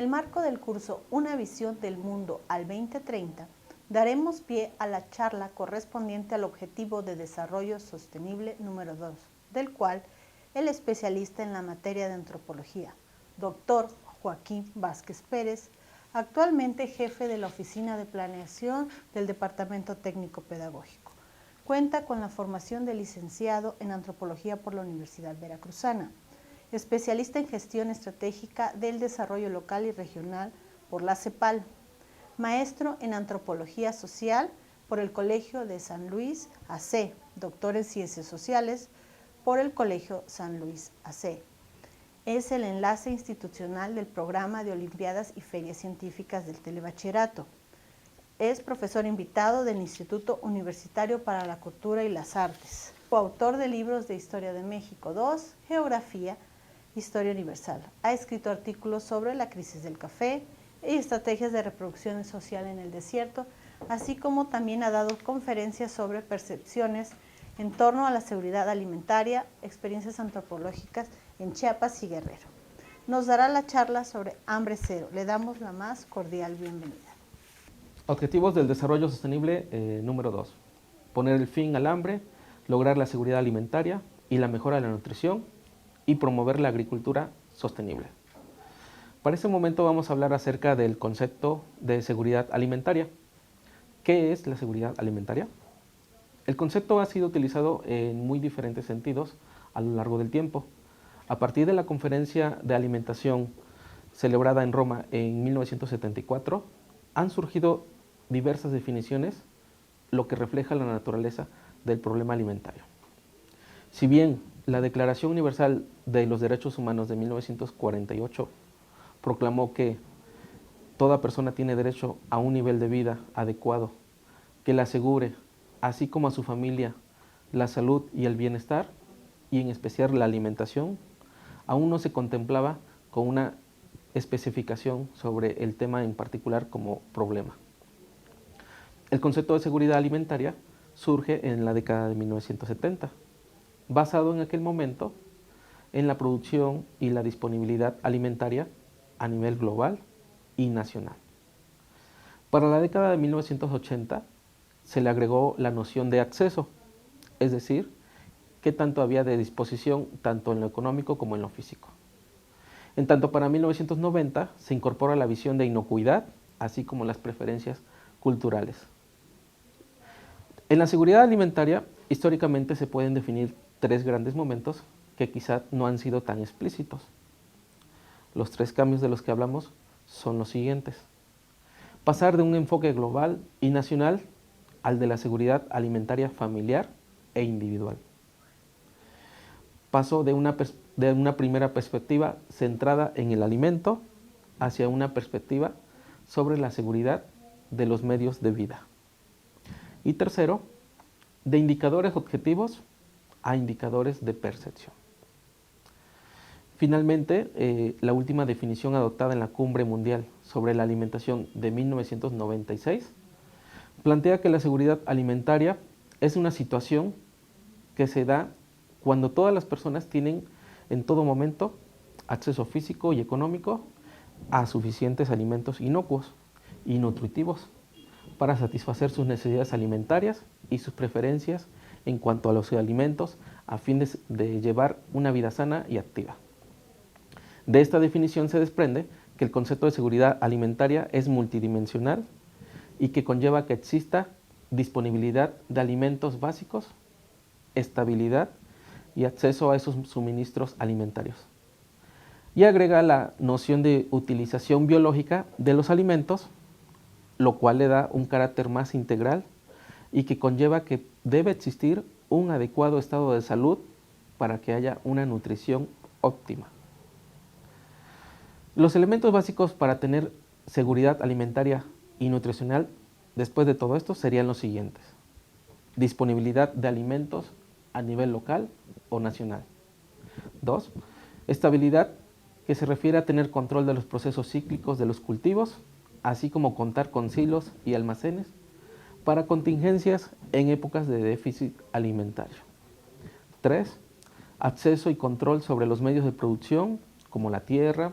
el marco del curso Una visión del mundo al 2030, daremos pie a la charla correspondiente al Objetivo de Desarrollo Sostenible número 2, del cual el especialista en la materia de antropología, Dr. Joaquín Vázquez Pérez, actualmente jefe de la Oficina de Planeación del Departamento Técnico Pedagógico. Cuenta con la formación de licenciado en Antropología por la Universidad Veracruzana, especialista en Gestión Estratégica del Desarrollo Local y Regional por la CEPAL, maestro en Antropología Social por el Colegio de San Luis AC, doctor en Ciencias Sociales por el Colegio San Luis AC. Es el enlace institucional del programa de Olimpiadas y Ferias Científicas del Telebachillerato. Es profesor invitado del Instituto Universitario para la Cultura y las Artes. Coautor de libros de Historia de México II, Geografía, Historia Universal. Ha escrito artículos sobre la crisis del café y estrategias de reproducción social en el desierto, así como también ha dado conferencias sobre percepciones en torno a la seguridad alimentaria, experiencias antropológicas en Chiapas y Guerrero. Nos dará la charla sobre hambre cero. Le damos la más cordial bienvenida. Objetivos del Desarrollo Sostenible número 2. Poner el fin al hambre, lograr la seguridad alimentaria y la mejora de la nutrición y promover la agricultura sostenible. Para este momento vamos a hablar acerca del concepto de seguridad alimentaria. ¿Qué es la seguridad alimentaria? El concepto ha sido utilizado en muy diferentes sentidos a lo largo del tiempo. A partir de la Conferencia de Alimentación celebrada en Roma en 1974, han surgido diversas definiciones, lo que refleja la naturaleza del problema alimentario. Si bien la Declaración Universal de los Derechos Humanos de 1948 proclamó que toda persona tiene derecho a un nivel de vida adecuado que le asegure, así como a su familia, la salud y el bienestar, y en especial la alimentación, aún no se contemplaba con una especificación sobre el tema en particular como problema. El concepto de seguridad alimentaria surge en la década de 1970, basado en aquel momento en la producción y la disponibilidad alimentaria a nivel global y nacional. Para la década de 1980 se le agregó la noción de acceso, es decir, qué tanto había de disposición tanto en lo económico como en lo físico. En tanto, para 1990 se incorpora la visión de inocuidad, así como las preferencias culturales. En la seguridad alimentaria, históricamente se pueden definir tres grandes momentos que quizá no han sido tan explícitos. Los tres cambios de los que hablamos son los siguientes. Pasar de un enfoque global y nacional al de la seguridad alimentaria familiar e individual. Pasó de una primera perspectiva centrada en el alimento hacia una perspectiva sobre la seguridad de los medios de vida. Y tercero, de indicadores objetivos a indicadores de percepción. Finalmente, la última definición adoptada en la Cumbre Mundial sobre la Alimentación de 1996 plantea que la seguridad alimentaria es una situación que se da cuando todas las personas tienen en todo momento acceso físico y económico a suficientes alimentos inocuos y nutritivos para satisfacer sus necesidades alimentarias y sus preferencias en cuanto a los alimentos a fin de llevar una vida sana y activa. De esta definición se desprende que el concepto de seguridad alimentaria es multidimensional y que conlleva que exista disponibilidad de alimentos básicos, estabilidad y acceso a esos suministros alimentarios. Y agrega la noción de utilización biológica de los alimentos, lo cual le da un carácter más integral y que conlleva que debe existir un adecuado estado de salud para que haya una nutrición óptima. Los elementos básicos para tener seguridad alimentaria y nutricional después de todo esto serían los siguientes. Disponibilidad de alimentos a nivel local o nacional. 2. Estabilidad, que se refiere a tener control de los procesos cíclicos de los cultivos, así como contar con silos y almacenes para contingencias en épocas de déficit alimentario. 3. Acceso y control sobre los medios de producción, como la tierra,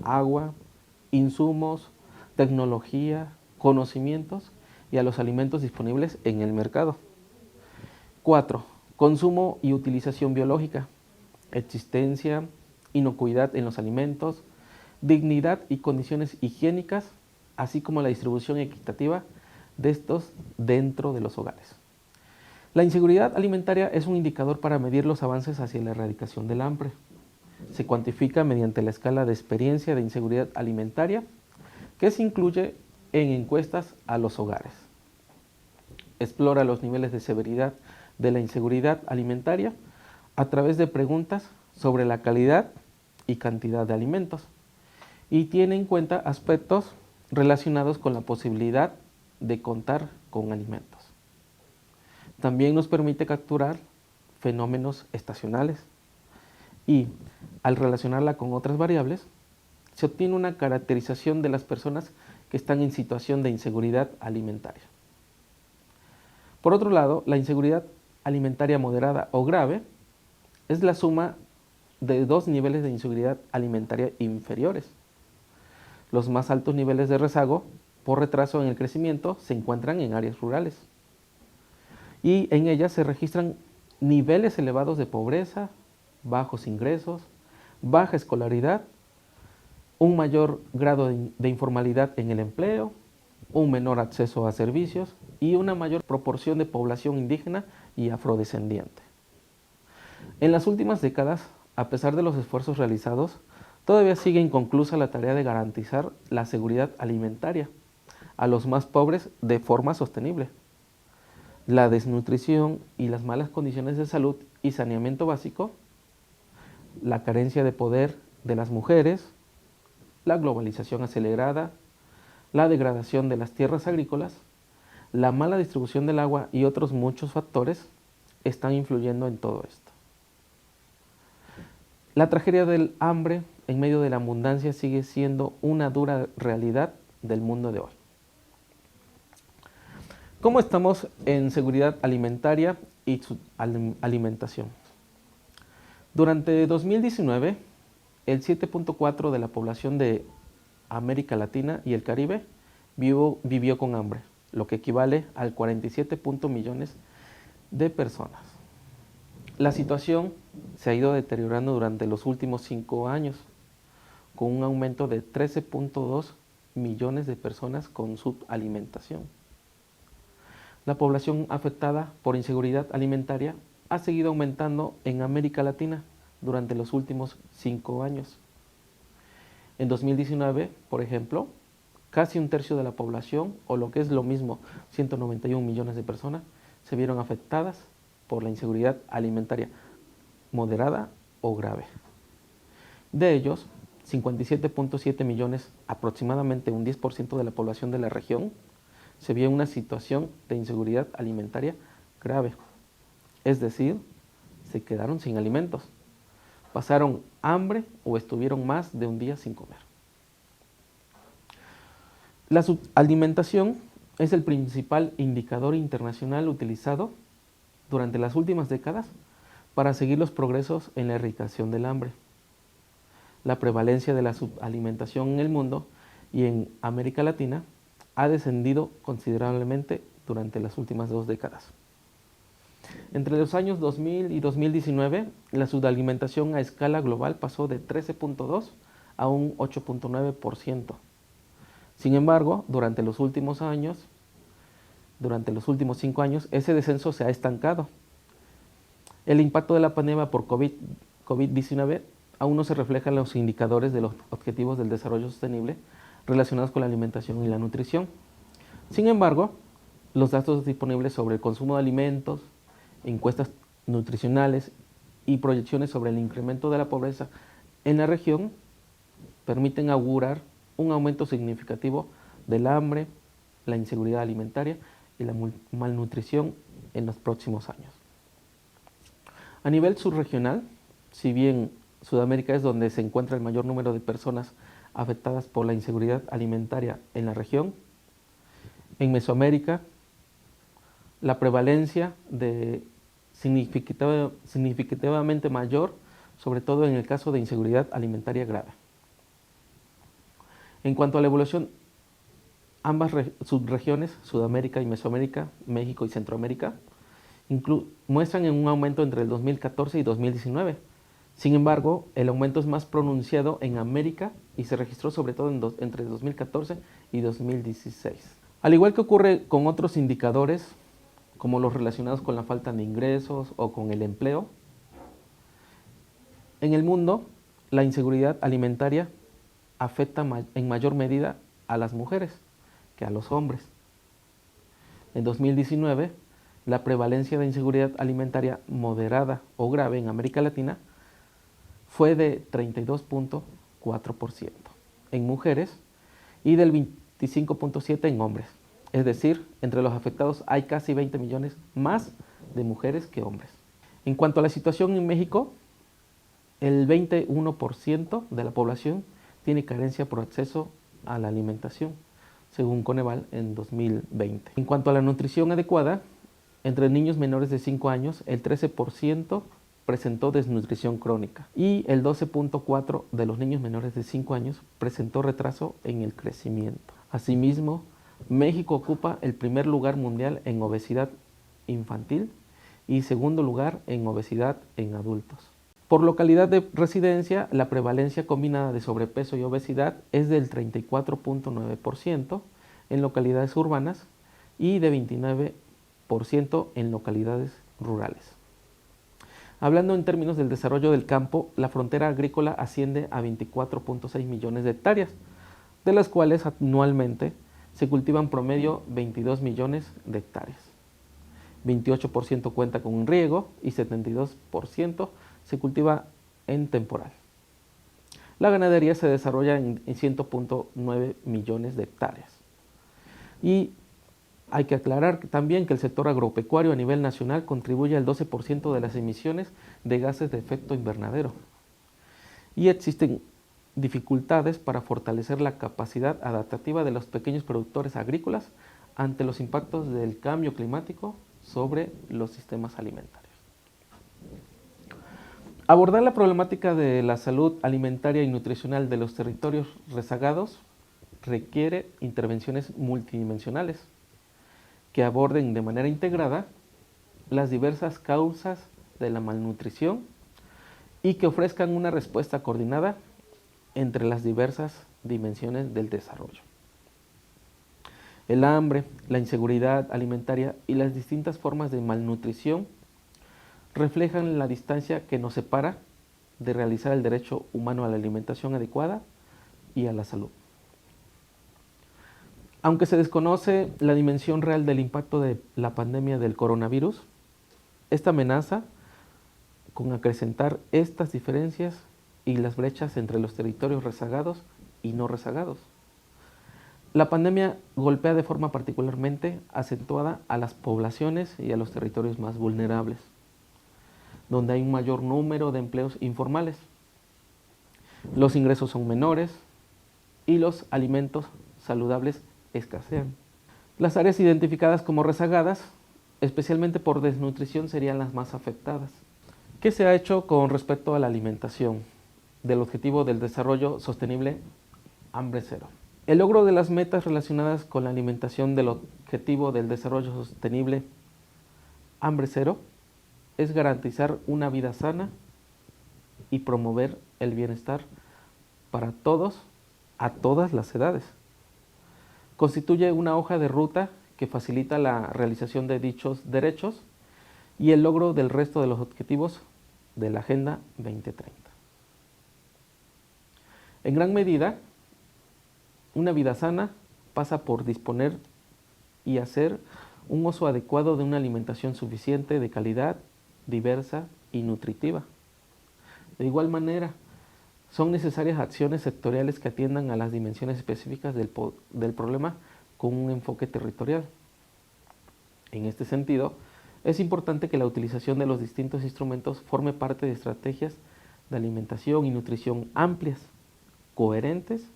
agua, insumos, tecnología, conocimientos y a los alimentos disponibles en el mercado. 4. Consumo y utilización biológica, existencia, inocuidad en los alimentos, dignidad y condiciones higiénicas, así como la distribución equitativa de estos dentro de los hogares. La inseguridad alimentaria es un indicador para medir los avances hacia la erradicación del hambre. Se cuantifica mediante la escala de experiencia de inseguridad alimentaria, que se incluye en encuestas a los hogares. Explora los niveles de severidad de la inseguridad alimentaria a través de preguntas sobre la calidad y cantidad de alimentos y tiene en cuenta aspectos relacionados con la posibilidad de contar con alimentos. También nos permite capturar fenómenos estacionales y, al relacionarla con otras variables, se obtiene una caracterización de las personas que están en situación de inseguridad alimentaria. Por otro lado, la inseguridad alimentaria moderada o grave es la suma de dos niveles de inseguridad alimentaria inferiores. Los más altos niveles de rezago por retraso en el crecimiento se encuentran en áreas rurales y en ellas se registran niveles elevados de pobreza, bajos ingresos, baja escolaridad, un mayor grado de informalidad en el empleo, un menor acceso a servicios y una mayor proporción de población indígena y afrodescendiente. En las últimas décadas, a pesar de los esfuerzos realizados, todavía sigue inconclusa la tarea de garantizar la seguridad alimentaria a los más pobres de forma sostenible. La desnutrición y las malas condiciones de salud y saneamiento básico, la carencia de poder de las mujeres, la globalización acelerada, la degradación de las tierras agrícolas, la mala distribución del agua y otros muchos factores están influyendo en todo esto. La tragedia del hambre en medio de la abundancia sigue siendo una dura realidad del mundo de hoy. ¿Cómo estamos en seguridad alimentaria y su alimentación? Durante 2019, el 7.4% de la población de América Latina y el Caribe vivió con hambre, lo que equivale al 47 millones de personas. La situación se ha ido deteriorando durante los últimos 5 años, con un aumento de 13.2 millones de personas con subalimentación. La población afectada por inseguridad alimentaria ha seguido aumentando en América Latina durante los últimos 5 años. En 2019, por ejemplo, casi un tercio de la población, o lo que es lo mismo, 191 millones de personas, se vieron afectadas por la inseguridad alimentaria moderada o grave. De ellos, 57.7 millones, aproximadamente un 10% de la población de la región, se vio en una situación de inseguridad alimentaria grave. Es decir, se quedaron sin alimentos, pasaron hambre o estuvieron más de un día sin comer. La subalimentación es el principal indicador internacional utilizado durante las últimas décadas para seguir los progresos en la erradicación del hambre. La prevalencia de la subalimentación en el mundo y en América Latina ha descendido considerablemente durante las últimas 2 décadas. Entre los años 2000 y 2019, la subalimentación a escala global pasó de 13.2 a un 8.9%. Sin embargo, durante los últimos 5 años, ese descenso se ha estancado. El impacto de la pandemia por COVID-19 aún no se refleja en los indicadores de los Objetivos del Desarrollo Sostenible relacionados con la alimentación y la nutrición. Sin embargo, los datos disponibles sobre el consumo de alimentos, encuestas nutricionales y proyecciones sobre el incremento de la pobreza en la región permiten augurar un aumento significativo del hambre, la inseguridad alimentaria y la malnutrición en los próximos años. A nivel subregional, si bien Sudamérica es donde se encuentra el mayor número de personas afectadas por la inseguridad alimentaria en la región, en Mesoamérica la prevalencia de significativamente mayor, sobre todo en el caso de inseguridad alimentaria grave. En cuanto a la evolución, ambas subregiones, Sudamérica y Mesoamérica, México y Centroamérica, muestran un aumento entre el 2014 y 2019. Sin embargo, el aumento es más pronunciado en América y se registró sobre todo entre 2014 y 2016. Al igual que ocurre con otros indicadores, como los relacionados con la falta de ingresos o con el empleo, en el mundo la inseguridad alimentaria afecta en mayor medida a las mujeres que a los hombres. En 2019, la prevalencia de inseguridad alimentaria moderada o grave en América Latina fue de 32.4% en mujeres y del 25.7% en hombres. Es decir, entre los afectados hay casi 20 millones más de mujeres que hombres. En cuanto a la situación en México, el 21% de la población tiene carencia por acceso a la alimentación, según Coneval en 2020. En cuanto a la nutrición adecuada, entre niños menores de 5 años, el 13% presentó desnutrición crónica y el 12.4% de los niños menores de 5 años presentó retraso en el crecimiento. Asimismo, México ocupa el primer lugar mundial en obesidad infantil y segundo lugar en obesidad en adultos. Por localidad de residencia, la prevalencia combinada de sobrepeso y obesidad es del 34.9% en localidades urbanas y de 29% en localidades rurales. Hablando en términos del desarrollo del campo, la frontera agrícola asciende a 24.6 millones de hectáreas, de las cuales anualmente se cultivan promedio 22 millones de hectáreas. 28% cuenta con un riego y 72% se cultiva en temporal. La ganadería se desarrolla en 100.9 millones de hectáreas. Y hay que aclarar también que el sector agropecuario a nivel nacional contribuye al 12% de las emisiones de gases de efecto invernadero. Y existen dificultades para fortalecer la capacidad adaptativa de los pequeños productores agrícolas ante los impactos del cambio climático sobre los sistemas alimentarios. Abordar la problemática de la salud alimentaria y nutricional de los territorios rezagados requiere intervenciones multidimensionales que aborden de manera integrada las diversas causas de la malnutrición y que ofrezcan una respuesta coordinada entre las diversas dimensiones del desarrollo. El hambre, la inseguridad alimentaria y las distintas formas de malnutrición reflejan la distancia que nos separa de realizar el derecho humano a la alimentación adecuada y a la salud. Aunque se desconoce la dimensión real del impacto de la pandemia del coronavirus, esta amenaza con acrecentar estas diferencias y las brechas entre los territorios rezagados y no rezagados. La pandemia golpea de forma particularmente acentuada a las poblaciones y a los territorios más vulnerables, donde hay un mayor número de empleos informales. Los ingresos son menores y los alimentos saludables escasean. Las áreas identificadas como rezagadas, especialmente por desnutrición, serían las más afectadas. ¿Qué se ha hecho con respecto a la alimentación del objetivo del desarrollo sostenible hambre cero? El logro de las metas relacionadas con la alimentación del objetivo del desarrollo sostenible hambre cero es garantizar una vida sana y promover el bienestar para todos a todas las edades. Constituye una hoja de ruta que facilita la realización de dichos derechos y el logro del resto de los objetivos de la Agenda 2030. En gran medida, una vida sana pasa por disponer y hacer un uso adecuado de una alimentación suficiente, de calidad, diversa y nutritiva. De igual manera, son necesarias acciones sectoriales que atiendan a las dimensiones específicas del problema con un enfoque territorial. En este sentido, es importante que la utilización de los distintos instrumentos forme parte de estrategias de alimentación y nutrición amplias, coherentes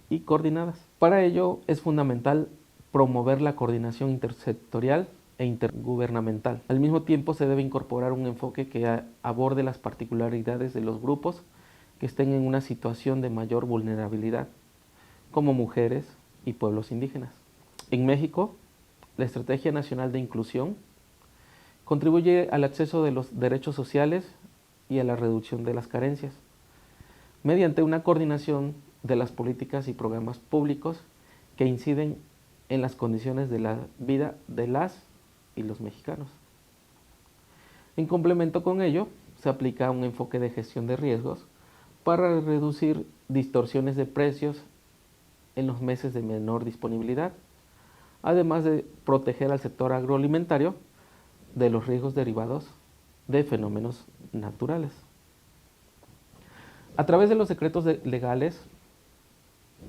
y coordinadas. Para ello es fundamental promover la coordinación intersectorial e intergubernamental. Al mismo tiempo se debe incorporar un enfoque que aborde las particularidades de los grupos que estén en una situación de mayor vulnerabilidad, como mujeres y pueblos indígenas. En México, la Estrategia Nacional de Inclusión contribuye al acceso de los derechos sociales y a la reducción de las carencias, mediante una coordinación de las políticas y programas públicos que inciden en las condiciones de la vida de las y los mexicanos. En complemento con ello, se aplica un enfoque de gestión de riesgos para reducir distorsiones de precios en los meses de menor disponibilidad, además de proteger al sector agroalimentario de los riesgos derivados de fenómenos naturales. A través de los decretos legales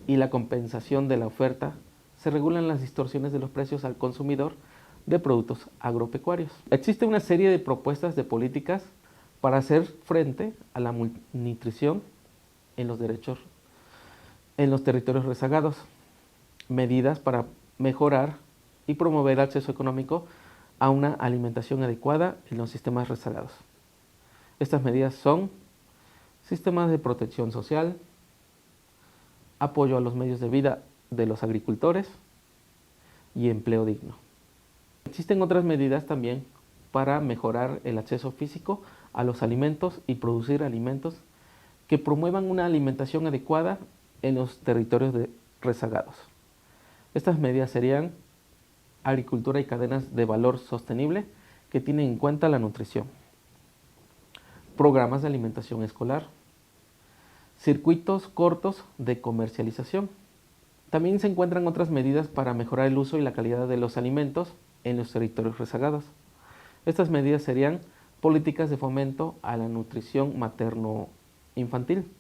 y la compensación de la oferta, se regulan las distorsiones de los precios al consumidor de productos agropecuarios. Existe una serie de propuestas de políticas para hacer frente a la malnutrición en los territorios rezagados, medidas para mejorar y promover el acceso económico a una alimentación adecuada en los sistemas rezagados. Estas medidas son sistemas de protección social, apoyo a los medios de vida de los agricultores y empleo digno. Existen otras medidas también para mejorar el acceso físico a los alimentos y producir alimentos que promuevan una alimentación adecuada en los territorios rezagados. Estas medidas serían agricultura y cadenas de valor sostenible que tienen en cuenta la nutrición, programas de alimentación escolar, circuitos cortos de comercialización. También se encuentran otras medidas para mejorar el uso y la calidad de los alimentos en los territorios rezagados. Estas medidas serían políticas de fomento a la nutrición materno-infantil,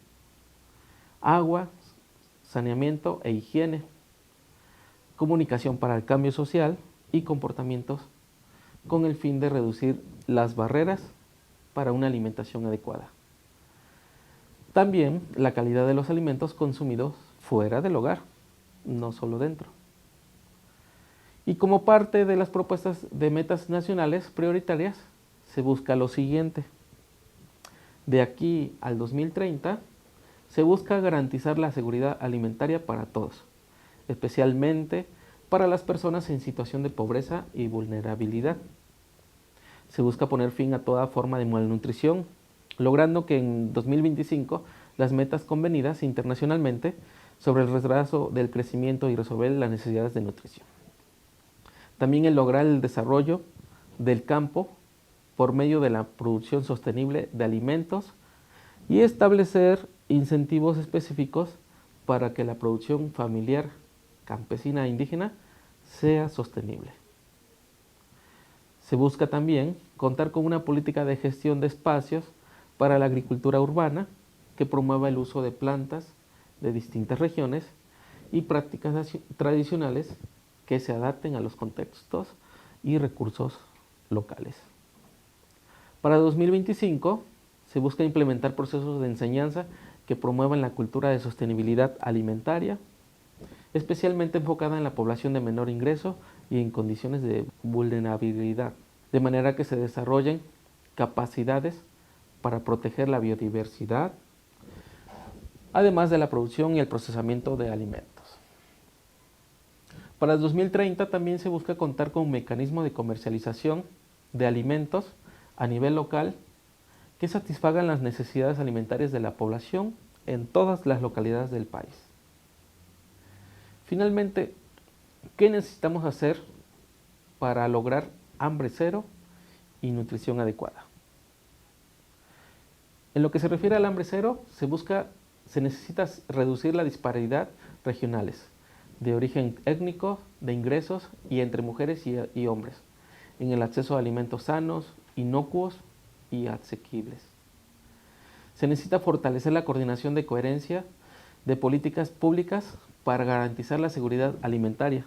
agua, saneamiento e higiene, comunicación para el cambio social y comportamientos con el fin de reducir las barreras para una alimentación adecuada. También la calidad de los alimentos consumidos fuera del hogar, no solo dentro. Y como parte de las propuestas de metas nacionales prioritarias, se busca lo siguiente. De aquí al 2030, se busca garantizar la seguridad alimentaria para todos, especialmente para las personas en situación de pobreza y vulnerabilidad. Se busca poner fin a toda forma de malnutrición, logrando que en 2025 las metas convenidas internacionalmente sobre el retraso del crecimiento y resolver las necesidades de nutrición. También el lograr el desarrollo del campo por medio de la producción sostenible de alimentos y establecer incentivos específicos para que la producción familiar campesina e indígena sea sostenible. Se busca también contar con una política de gestión de espacios para la agricultura urbana que promueva el uso de plantas de distintas regiones y prácticas tradicionales que se adapten a los contextos y recursos locales. Para 2025 se busca implementar procesos de enseñanza que promuevan la cultura de sostenibilidad alimentaria, especialmente enfocada en la población de menor ingreso y en condiciones de vulnerabilidad, de manera que se desarrollen capacidades para proteger la biodiversidad, además de la producción y el procesamiento de alimentos. Para el 2030 también se busca contar con un mecanismo de comercialización de alimentos a nivel local que satisfagan las necesidades alimentarias de la población en todas las localidades del país. Finalmente, ¿qué necesitamos hacer para lograr hambre cero y nutrición adecuada? En lo que se refiere al hambre cero, se necesita reducir la disparidad regionales de origen étnico, de ingresos y entre mujeres y hombres, en el acceso a alimentos sanos, inocuos y asequibles. Se necesita fortalecer la coordinación de coherencia de políticas públicas para garantizar la seguridad alimentaria,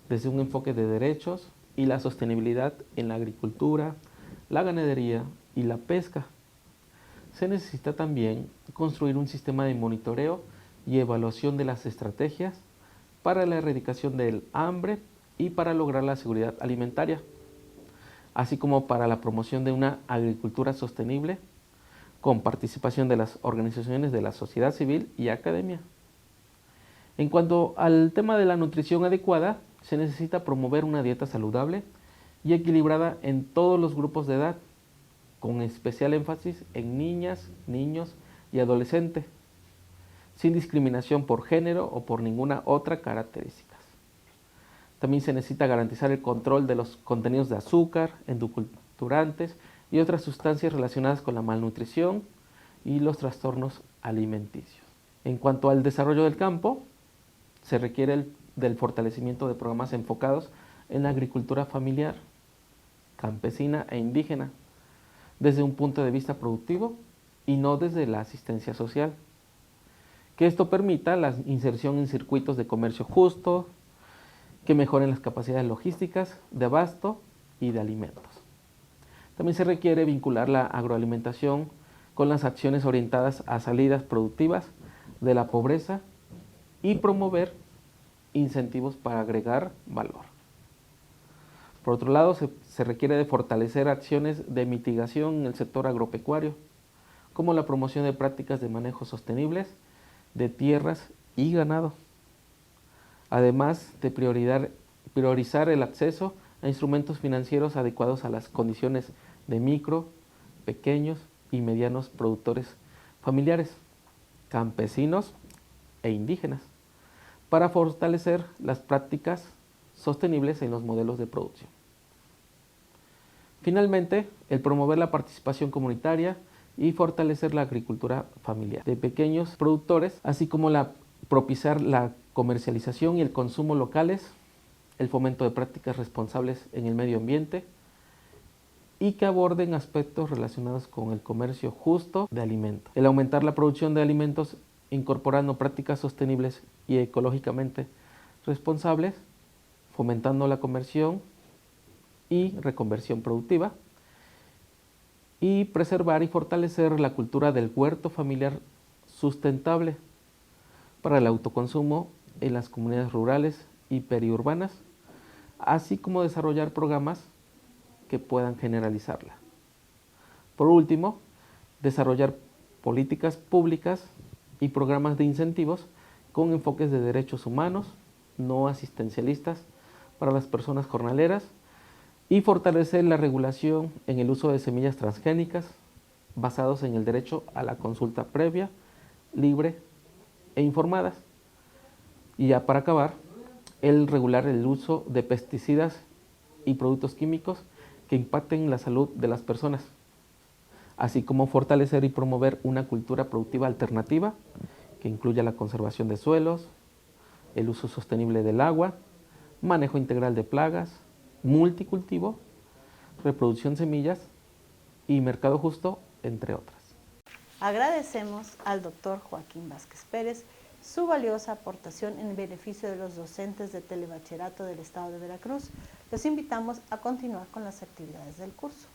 desde un enfoque de derechos y la sostenibilidad en la agricultura, la ganadería y la pesca. Se necesita también construir un sistema de monitoreo y evaluación de las estrategias para la erradicación del hambre y para lograr la seguridad alimentaria, así como para la promoción de una agricultura sostenible con participación de las organizaciones de la sociedad civil y academia. En cuanto al tema de la nutrición adecuada, se necesita promover una dieta saludable y equilibrada en todos los grupos de edad, con especial énfasis en niñas, niños y adolescentes, sin discriminación por género o por ninguna otra característica. También se necesita garantizar el control de los contenidos de azúcar, endulcorantes y otras sustancias relacionadas con la malnutrición y los trastornos alimenticios. En cuanto al desarrollo del campo, se requiere del fortalecimiento de programas enfocados en la agricultura familiar, campesina e indígena, desde un punto de vista productivo y no desde la asistencia social. Que esto permita la inserción en circuitos de comercio justo, que mejoren las capacidades logísticas de abasto y de alimentos. También se requiere vincular la agroalimentación con las acciones orientadas a salidas productivas de la pobreza y promover incentivos para agregar valor. Por otro lado, se requiere de fortalecer acciones de mitigación en el sector agropecuario, como la promoción de prácticas de manejo sostenibles de tierras y ganado, además de priorizar el acceso a instrumentos financieros adecuados a las condiciones de micro, pequeños y medianos productores familiares, campesinos e indígenas, para fortalecer las prácticas sostenibles en los modelos de producción. Finalmente, el promover la participación comunitaria y fortalecer la agricultura familiar de pequeños productores, así como propiciar la comercialización y el consumo locales, el fomento de prácticas responsables en el medio ambiente y que aborden aspectos relacionados con el comercio justo de alimentos. El aumentar la producción de alimentos incorporando prácticas sostenibles y ecológicamente responsables, fomentando la conversión y reconversión productiva, y preservar y fortalecer la cultura del huerto familiar sustentable para el autoconsumo en las comunidades rurales y periurbanas, así como desarrollar programas que puedan generalizarla. Por último, desarrollar políticas públicas y programas de incentivos con enfoques de derechos humanos, no asistencialistas, para las personas jornaleras, y fortalecer la regulación en el uso de semillas transgénicas basados en el derecho a la consulta previa, libre e informadas. Y ya para acabar, el regular el uso de pesticidas y productos químicos que impacten la salud de las personas, así como fortalecer y promover una cultura productiva alternativa que incluya la conservación de suelos, el uso sostenible del agua, manejo integral de plagas, multicultivo, reproducción de semillas y mercado justo, entre otras. Agradecemos al doctor Joaquín Vázquez Pérez su valiosa aportación en beneficio de los docentes de telebachillerato del Estado de Veracruz. Los invitamos a continuar con las actividades del curso.